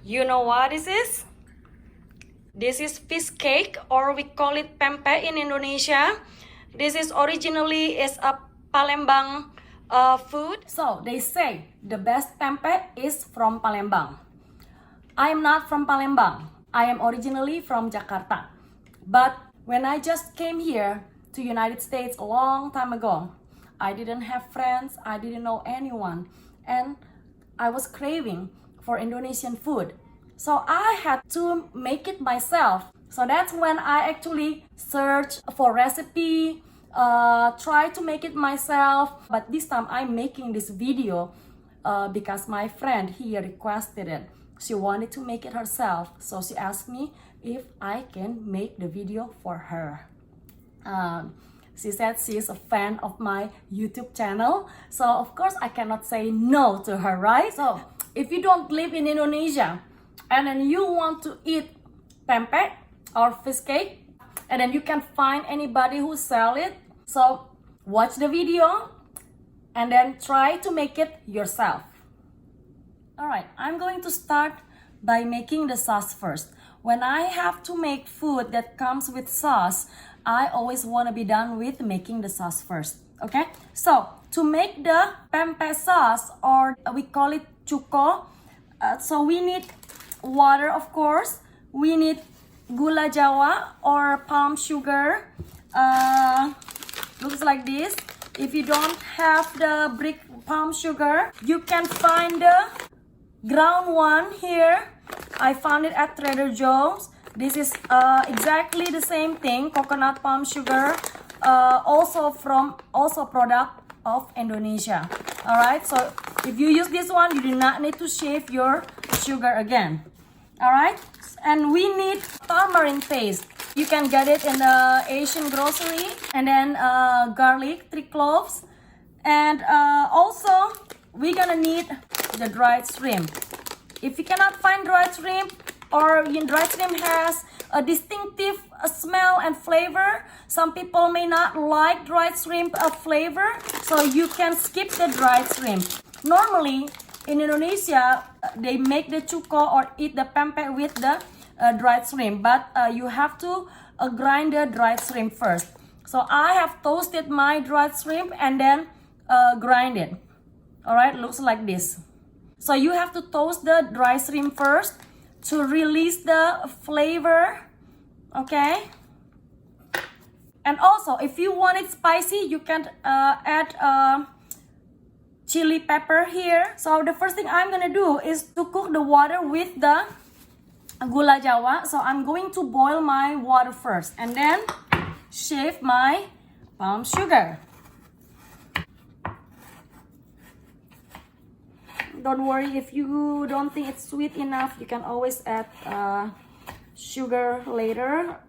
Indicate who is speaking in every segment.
Speaker 1: You know what this is? This is fish cake, or we call it pempek in Indonesia. This is originally is a Palembang food. So they say the best pempek is from Palembang. I am not from Palembang. I am originally from Jakarta. But when I just came here to United States a long time ago, I didn't have friends, I didn't know anyone, and I was craving for Indonesian food. So I had to make it myself. So that's when I actually searched for recipe, try to make it myself. But this time I'm making this video because my friend here requested it. She wanted to make it herself. So she asked me if I can make the video for her. She said she is a fan of my YouTube channel. So of course I cannot say no to her, right? So if you don't live in Indonesia and then you want to eat pempek or fish cake, and then you can find anybody who sell it, so watch the video and then try to make it yourself. Alright, I'm going to start by making the sauce first. When I have to make food that comes with sauce, I always want to be done with making the sauce first. Okay, so to make the pempek sauce, or we call it Cuko, so we need water, of course. We need gula jawa or palm sugar. Looks like this. If you don't have the brick palm sugar, you can find the ground one here. I found it at Trader Joe's. This is exactly the same thing, coconut palm sugar, also product of Indonesia. All right, so if you use this one, you do not need to shave your sugar again. All right, and we need tamarind paste. You can get it in the Asian grocery. And then garlic, 3 cloves, and also we're gonna need the dried shrimp. If you cannot find dried shrimp, or dried shrimp has a distinctive smell and flavor, some people may not like dried shrimp flavor, so you can skip the dried shrimp. Normally in Indonesia, they make the cuko or eat the pempek with the dried shrimp, but you have to grind the dried shrimp first. So I have toasted my dried shrimp and then grind it. All right, looks like this. So you have to toast the dry shrimp first to release the flavor, okay? And also, if you want it spicy, you can add chili pepper here. So the first thing I'm gonna do is to cook the water with the gula jawa. So I'm going to boil my water first and then shave my palm sugar. Don't worry if you don't think it's sweet enough, you can always add sugar later,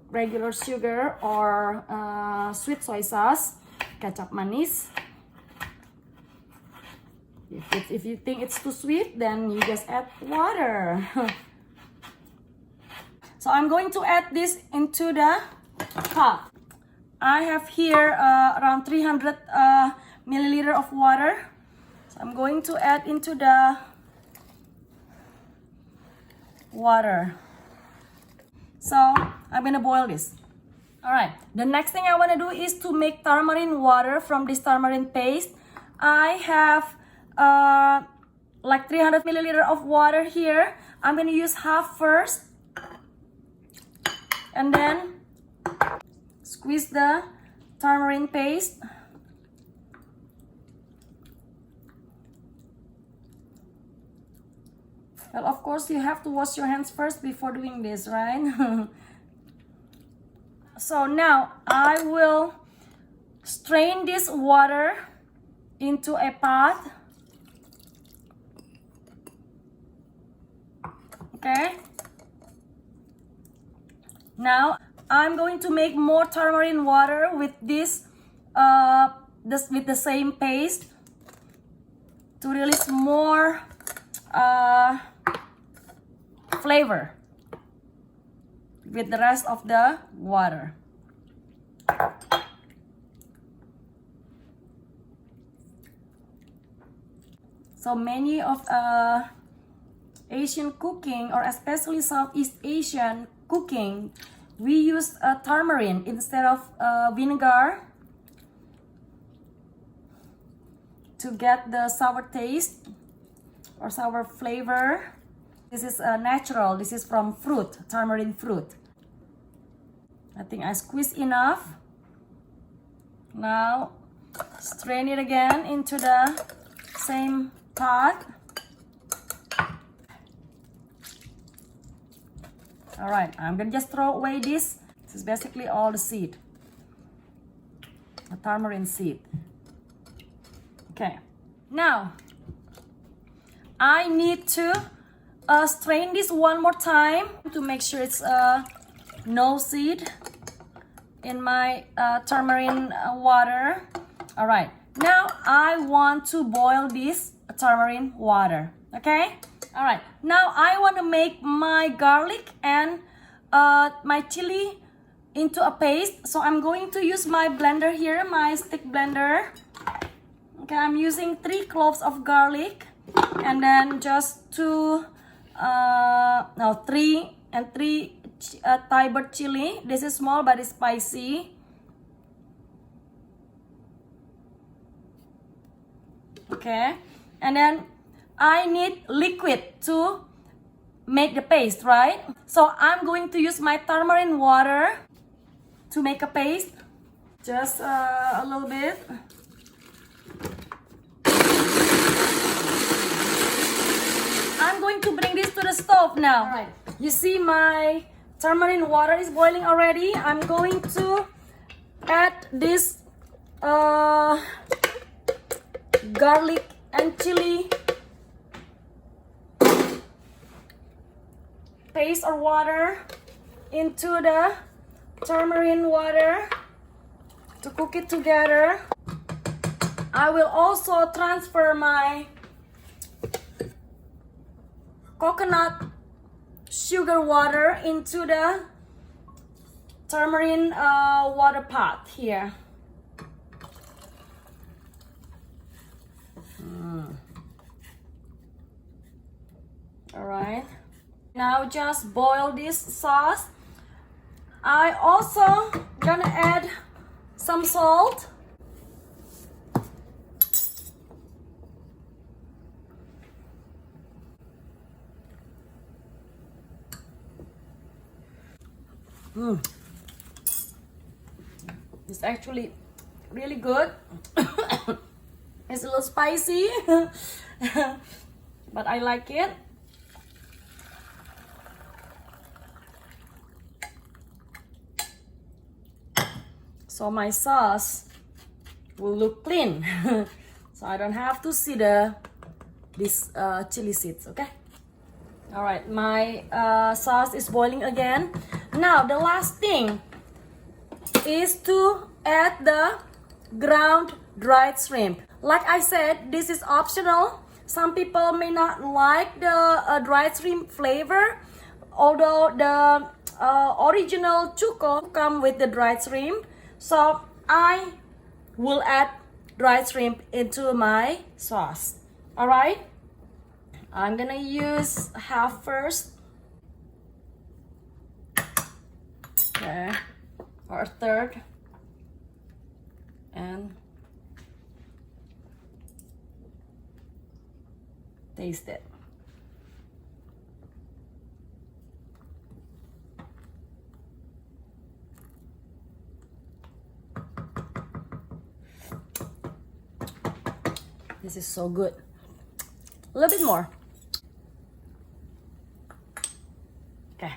Speaker 1: regular sugar or sweet soy sauce, kecap manis. If you think it's too sweet, then you just add water. So I'm going to add this into the pot. I have here around 300 milliliter of water. So I'm going to add into the water. So I'm gonna boil this. All right, the next thing I want to do is to make tamarind water from this tamarind paste. I have like 300 milliliter of water here. I'm gonna use half first and then squeeze the tamarind paste. Well, of course, you have to wash your hands first before doing this, right? So now I will strain this water into a pot. Okay. Now I'm going to make more tamarind water with this, with the same paste to release more flavor with the rest of the water. So many of Asian cooking, or especially Southeast Asian cooking, we use tamarind instead of vinegar to get the sour taste or sour flavor. This is natural. This is from fruit, tamarind fruit. I think I squeezed enough. Now strain it again into the same pot. All right, I'm gonna just throw away this. This is basically all the seed, the tamarind seed. Okay, now I need to strain this one more time to make sure it's no seed in my tamarind water. All right, now I want to boil this tamarind water. Okay, all right, now I want to make my garlic and my chili into a paste. So I'm going to use my blender here, my stick blender. Okay, I'm using 3 cloves of garlic, and then just 3 Thai bird chili. This is small but it's spicy. Okay, and then I need liquid to make the paste, right? So I'm going to use my tamarind water to make a paste. Just a little bit. I'm going to bring this to the stove now. All right, you see my tamarind water is boiling already. I'm going to add this garlic and chili paste or water into the tamarind water to cook it together. I will also transfer my coconut sugar water into the tamarind water pot here. All right, now just boil this sauce. I also gonna add some salt. It's actually really good. It's a little spicy, but I like it. So my sauce will look clean, so I don't have to see these chili seeds. Okay. All right, my sauce is boiling again. Now the last thing is to add the ground dried shrimp. Like I said, this is optional. Some people may not like the dried shrimp flavor, although the original Cuko come with the dried shrimp. So I will add dried shrimp into my sauce. All right, I'm gonna use half first. Okay, or a third, and taste it. This is so good. A little bit more. Okay.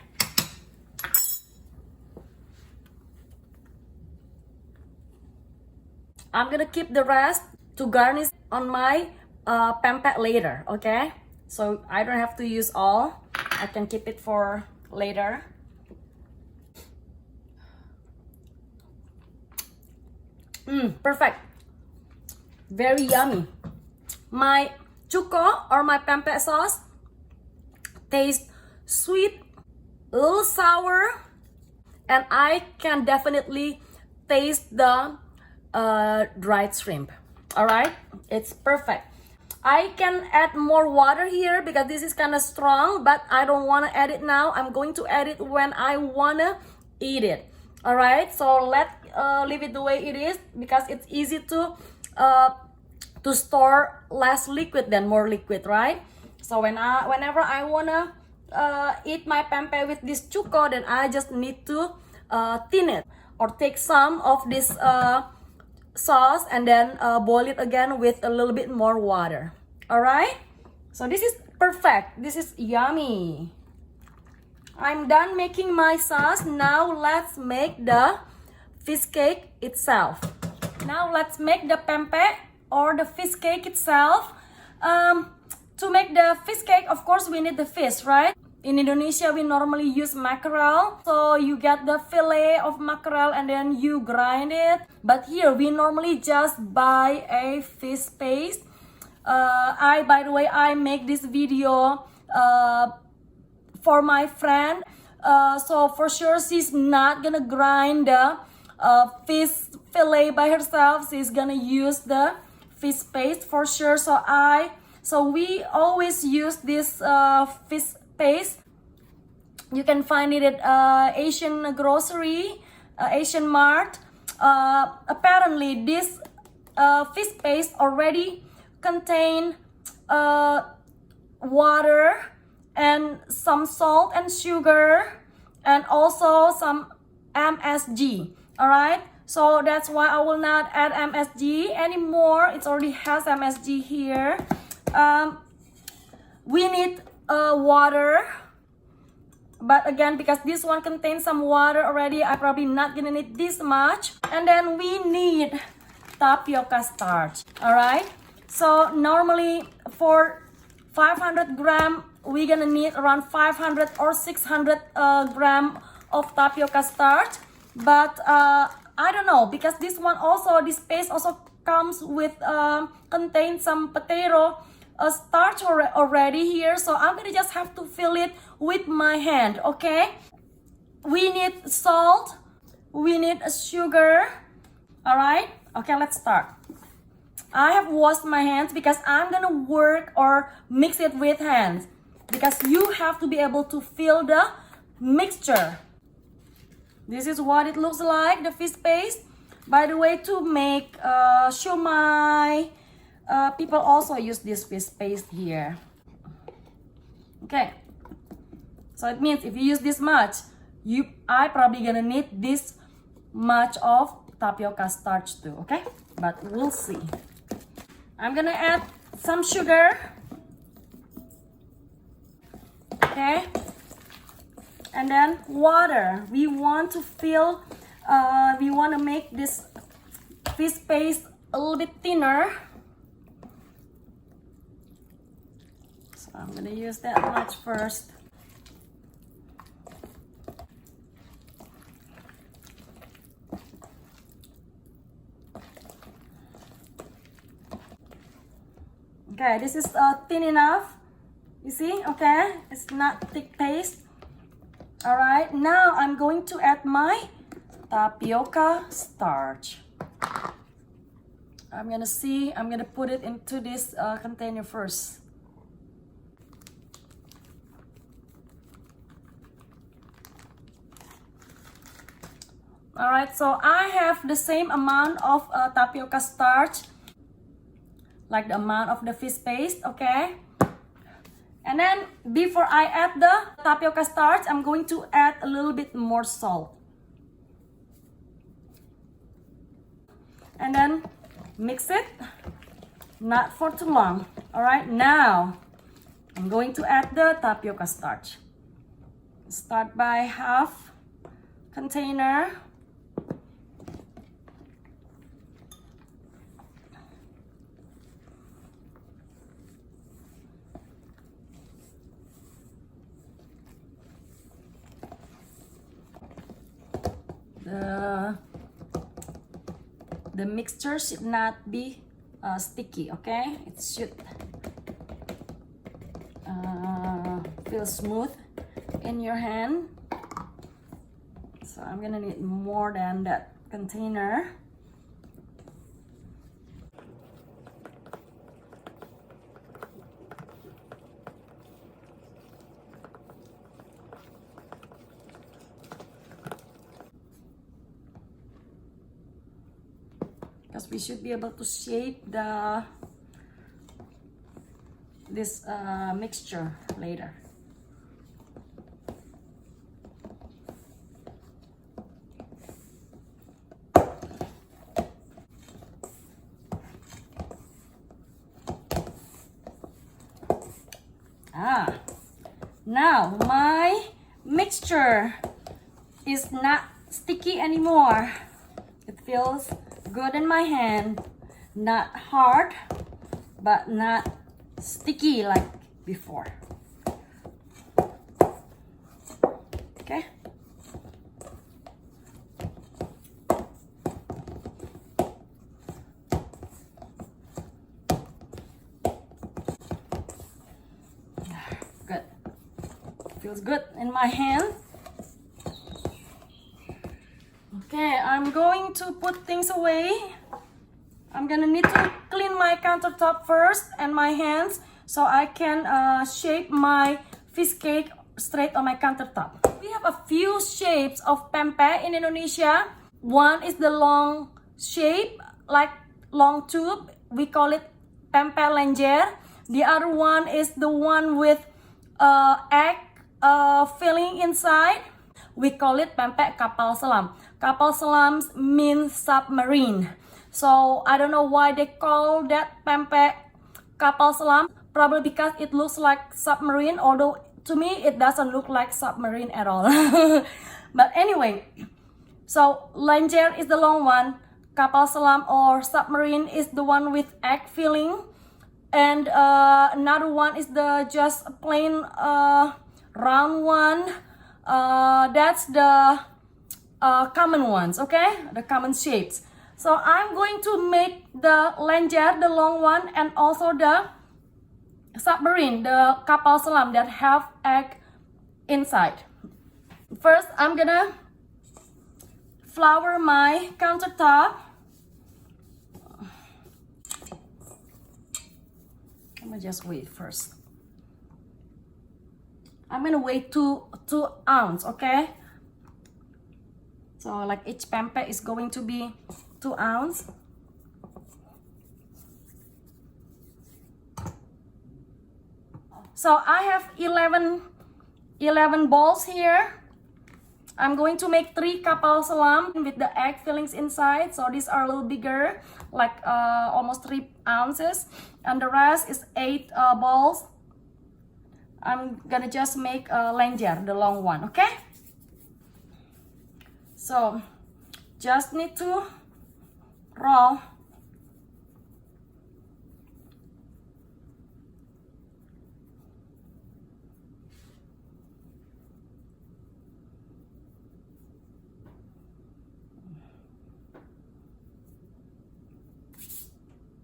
Speaker 1: I'm gonna keep the rest to garnish on my pempek later, okay? So I don't have to use all. I can keep it for later. Perfect. Very yummy. My Cuko or my pempek sauce tastes sweet, a little sour, and I can definitely taste the dried shrimp. All right, it's perfect. I can add more water here because this is kind of strong, but I don't want to add it now. I'm going to add it when I want to eat it. All right, so let's leave it the way it is because it's easy to store less liquid than more liquid, right? So whenever I want to eat my pempek with this cuko, then I just need to thin it or take some of this sauce and then boil it again with a little bit more water. All right, so this is perfect. This is yummy. I'm done making my sauce. Now let's make the fish cake itself. Now let's make the pempek or the fish cake itself. To make the fish cake, of course we need the fish, right? In Indonesia, we normally use mackerel. So you get the fillet of mackerel and then you grind it. But here, we normally just buy a fish paste. By the way, I make this video for my friend. So for sure, she's not gonna grind the fish fillet by herself. She's gonna use the fish paste for sure. So we always use this fish paste. You can find it at Asian grocery, Asian mart. Apparently, this fish paste already contain water and some salt and sugar and also some MSG. All right, so that's why I will not add MSG anymore. It already has MSG here. We need water, but again, because this one contains some water already, I'm probably not gonna need this much. And then we need tapioca starch. All right, so normally for 500 gram we're gonna need around 500 or 600 gram of tapioca starch, but I don't know, because this paste also comes with contains some potato starch already here, so I'm gonna just have to fill it with my hand. Okay, we need salt, we need sugar. All right, okay, let's start. I have washed my hands because I'm gonna work or mix it with hands, because you have to be able to feel the mixture. This is what it looks like, the fish paste. By the way, to make shumai, people also use this fish paste here. Okay, so it means if you use this much, I probably gonna need this much of tapioca starch too. Okay, but we'll see. I'm gonna add some sugar. Okay, and then water. We want to fill, we want to make this fish paste a little bit thinner. So I'm gonna use that much first. Okay, this is thin enough. You see, okay, it's not thick paste. All right, now I'm going to add my tapioca starch. I'm gonna put it into this container first. All right, so I have the same amount of tapioca starch, like the amount of the fish paste, okay? And then before I add the tapioca starch, I'm going to add a little bit more salt. And then mix it, not for too long. All right, now I'm going to add the tapioca starch. Start by half container. The mixture should not be sticky, okay? It should feel smooth in your hand. So I'm gonna need more than that container. we should be able to shape this mixture later. Now my mixture is not sticky anymore. It feels good in my hand, not hard, but not sticky like before. Okay. Good. Feels good in my hand. Okay, I'm going to put things away. I'm gonna need to clean my countertop first and my hands so I can shape my fish cake straight on my countertop. We have a few shapes of pempek in Indonesia. One is the long shape, like long tube. We call it pempek lenjer. The other one is the one with egg filling inside. We call it pempek kapal selam. Kapal selam means submarine. So I don't know why they call that pempek kapal selam. Probably because it looks like submarine, although to me it doesn't look like submarine at all. But anyway, so lenjer is the long one, kapal selam or submarine is the one with egg filling, and another one is the just plain round one. That's the common ones, okay? The common shapes. So I'm going to make the lenjer, the long one, and also the submarine, the kapal selam that have egg inside. First, I'm gonna flour my countertop. I'm gonna just wait first. I'm gonna weigh two ounces, okay? So like each pempek is going to be 2 ounces. So I have 11 balls here. I'm going to make 3 kapal selam with the egg fillings inside. So these are a little bigger, like almost 3 ounces. And the rest is 8 balls. I'm gonna just make a lenjer, the long one, okay? So just need to roll.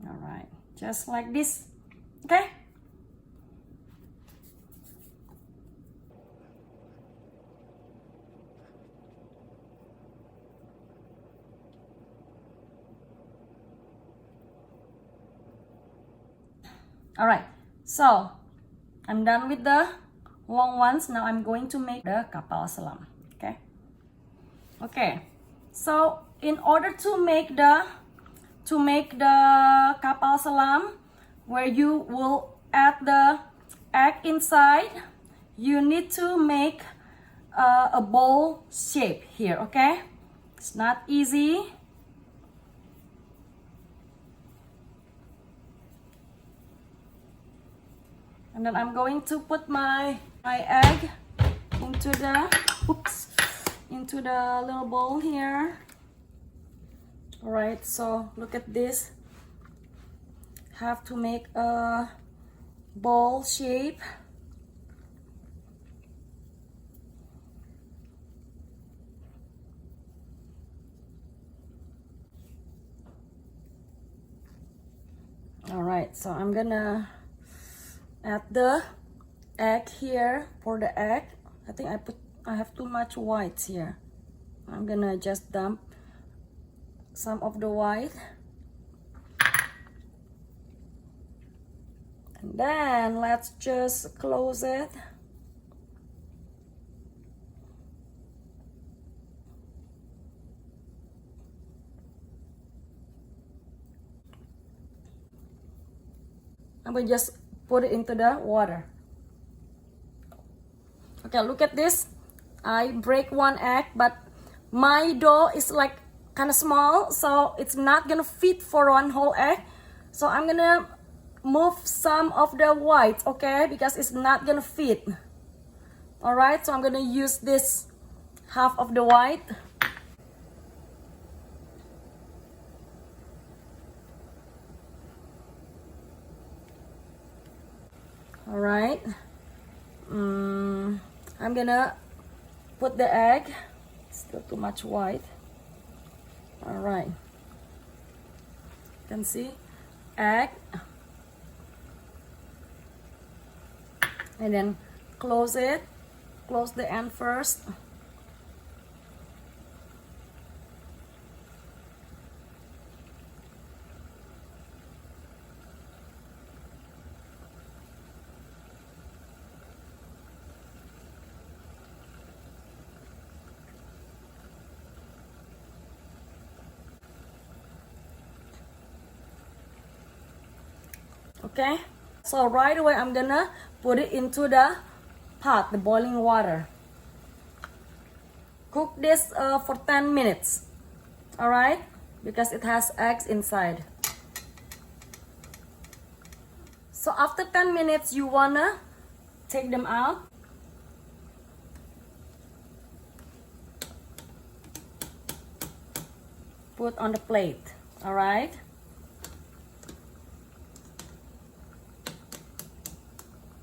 Speaker 1: All right, just like this, okay? All right, so I'm done with the long ones. Now I'm going to make the kapal selam, okay? Okay, so in order to make the kapal selam, where you will add the egg inside, you need to make a bowl shape here, okay? It's not easy. And then I'm going to put my egg into the little bowl here. All right, so look at this. Have to make a bowl shape. All right, so I'm gonna add the egg here. For the egg, I think I have too much whites here. I'm gonna just dump some of the white, and then let's just close it. I'm gonna just put it into the water. Okay, look at this. I break one egg, but my dough is like kind of small, so it's not gonna fit for one whole egg. So I'm gonna move some of the white, okay, because it's not gonna fit. All right, so I'm gonna use this half of the white. All right, I'm gonna put the egg. Still too much white. All right, you can see egg, and then close it. Close the end first. Okay, so right away I'm gonna put it into the pot, the boiling water. Cook this for 10 minutes. All right, because it has eggs inside. So after 10 minutes, you wanna take them out. Put on the plate. All right.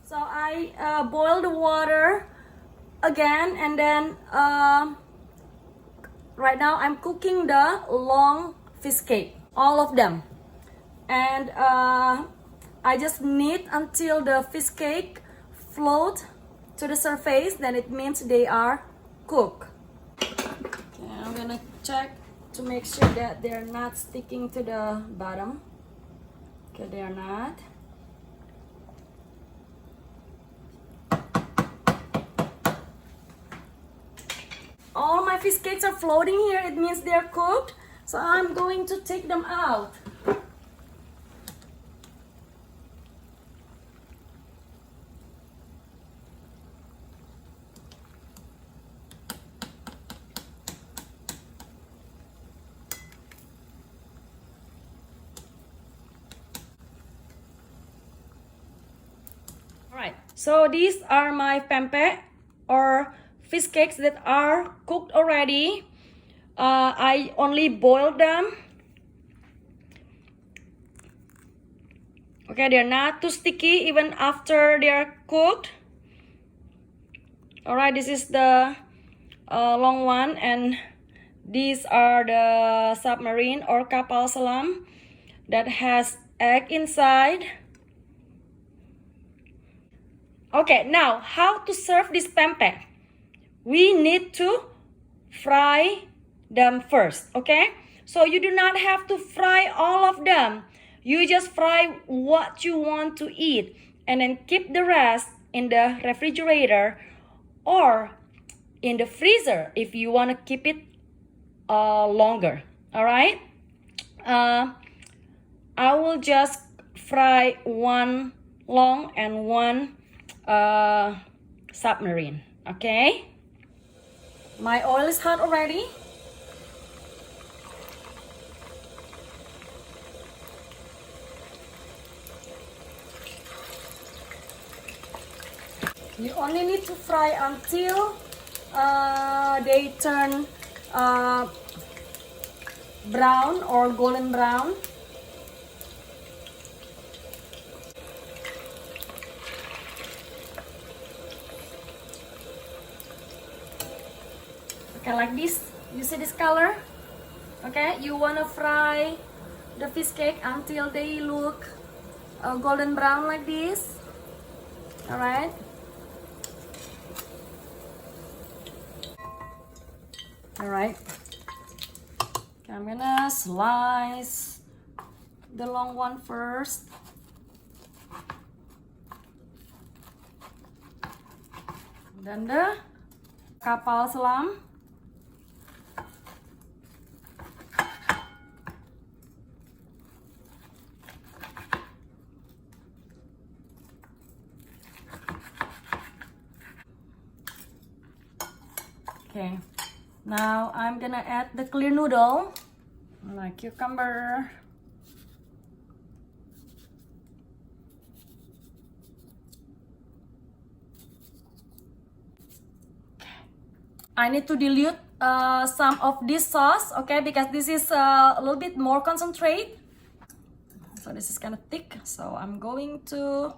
Speaker 1: So I boil the water again, and then right now I'm cooking the long fish cake, all of them, and I just knead until the fish cake float to the surface. Then it means they are cooked. Okay, I'm gonna check to make sure that they're not sticking to the bottom. Okay, they are not. All my fish cakes are floating here. It means they're cooked. So I'm going to take them out. Alright, so these are my pempek or fish cakes that are cooked already. I only boiled them. Okay, they're not too sticky even after they're cooked. Alright, this is the long one, and these are the submarine or kapal selam that has egg inside. Okay, now how to serve this pempek? We need to fry them first, okay? So you do not have to fry all of them. You just fry what you want to eat and then keep the rest in the refrigerator or in the freezer if you want to keep it longer. All right, I will just fry one long and one submarine. Okay, my oil is hot already. You only need to fry until they turn brown or golden brown. Okay, like this. You see this color? Okay, you wanna fry the fish cake until they look golden brown like this. All right. All right. Okay, I'm gonna slice the long one first. Then the kapal selam. Okay, now I'm gonna add the clear noodle, like cucumber. I need to dilute some of this sauce, okay, because this is a little bit more concentrate. So this is kind of thick, so I'm going to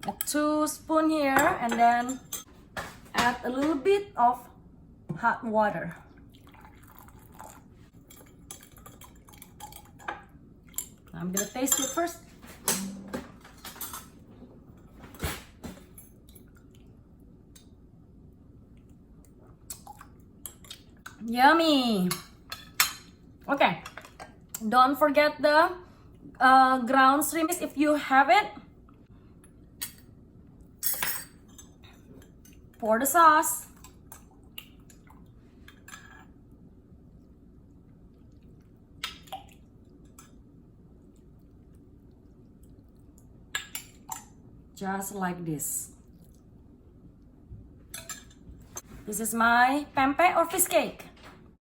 Speaker 1: add 2 spoons here and then add a little bit of hot water. I'm gonna taste it first. Yummy. Okay, don't forget the ground shrimp if you have it. Pour the sauce. Just like this. This is my pempek or fish cake.